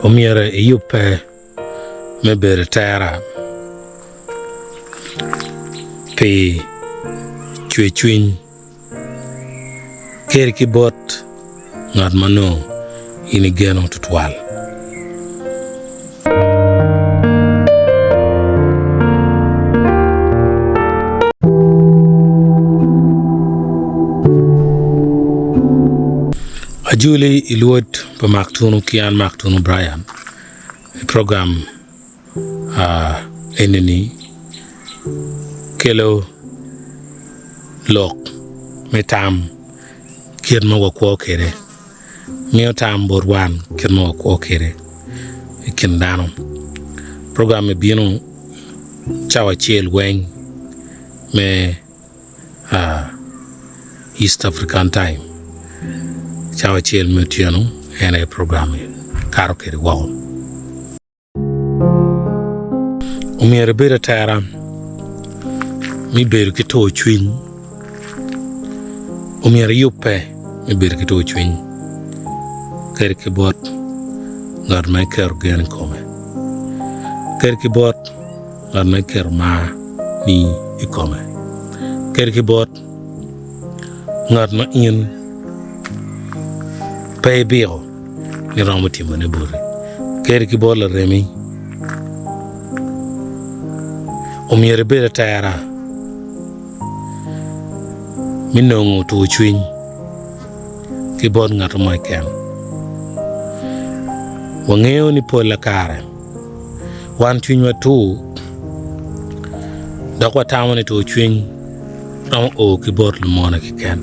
Omiere yupe me bere tara pe chwechwin ker ki bot ngat mano ini geno tutwal Ajuli iluot pa maktunu kian maktunu Brian program enini kelo lok metam kirma wakwo kere mio tam borwan kirma wakwo kere kindano program e bino chawa chiel weng me East African time chawa chiel mutiano ene program karo kere waw umiere bere tara mi beru ki to chwin umiere yupe mi beru ki to chwin ker ki bot ngar me ker gen kome ker ki bot ngar me ker ma ni ikome ker ki bot ngar ma in pay bill ni ramuti mane buri ker ki bot la remi umiere bere tara minongo to chwin ki bot ngato ma ken wangeo ni pola kare wan chwin wa tu dakwa tamani to chwin ram o ki bot lu mona ki ken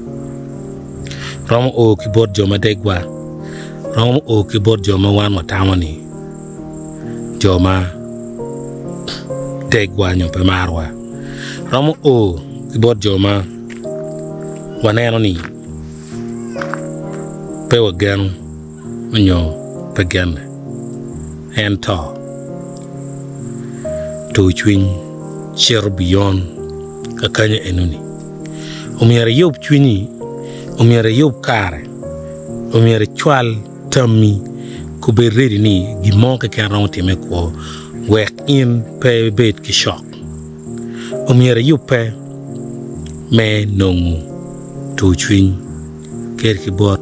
ram o ki bot joma degwa ram o ki bot joma wan wa tamani joma degwa nyo pe marwa ram o ki bot joma waneno ni pewa gano manyo paganda ento to chwin share beyond kakanya enuni umiere yob chwini umiere yob kare umiere chwal tammi kube ready ni gimonke kan time ko wek in pe bet ki shock umiere yupe me nongu to chwin ker ki bot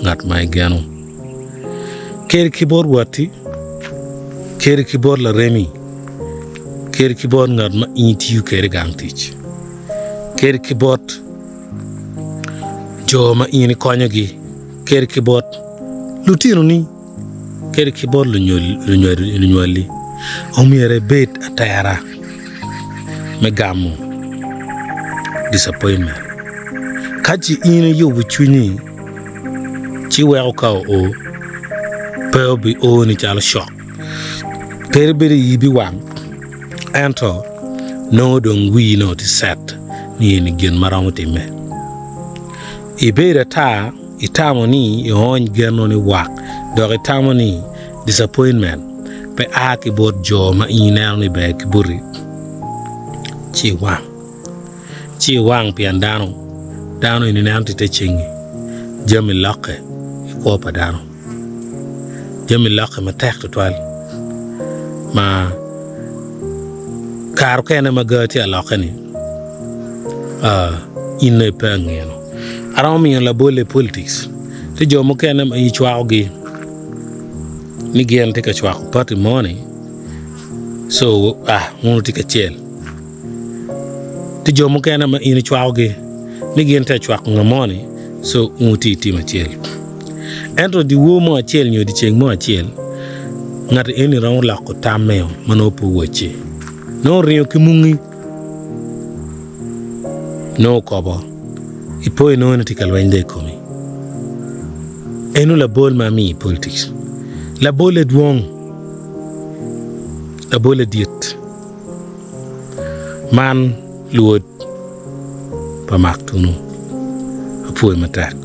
ngat mai gano ker ki bot wati ker ki bot la remi ker ki bot ngat ma intiu ker gang tich ker ki bot jo ma ini konyogi ker ki bot lutino ni ker ki bot lu nyoli omiere bet atara me gamu disappointment kachi ini yobu chwini chi weo ka o peo bi o ni chalo shock tere bere yibi wang ento no dong wi no ti set ni ni gen maramuti me ibere ta itamo ni ihony geno ni wak dog itamo ni disappointment pe aki bot jo ma inel ni be kiburi chi wang piandano dano ini nanti te chingi jami lake iko pa dano jami lake ma tek tutwal ma karo kene magati alake ni inne pengeno aromi la bole politics te jo mo kene ma ichwaogi ni gen te ka chwako party money so ngul tika chel te jo mo kene ma ini chwaogi ni gen te chwako ngamoni so nguti ti ma chel ento di wo mo chel nyo di cheng mo chel ngat eni raw la ko tameo mano po woche no rio ki mungi no kobo ipo eno na tikal wende komi enu la bol mami politics la bol duong la bol diet man luot pa maktunu apo matak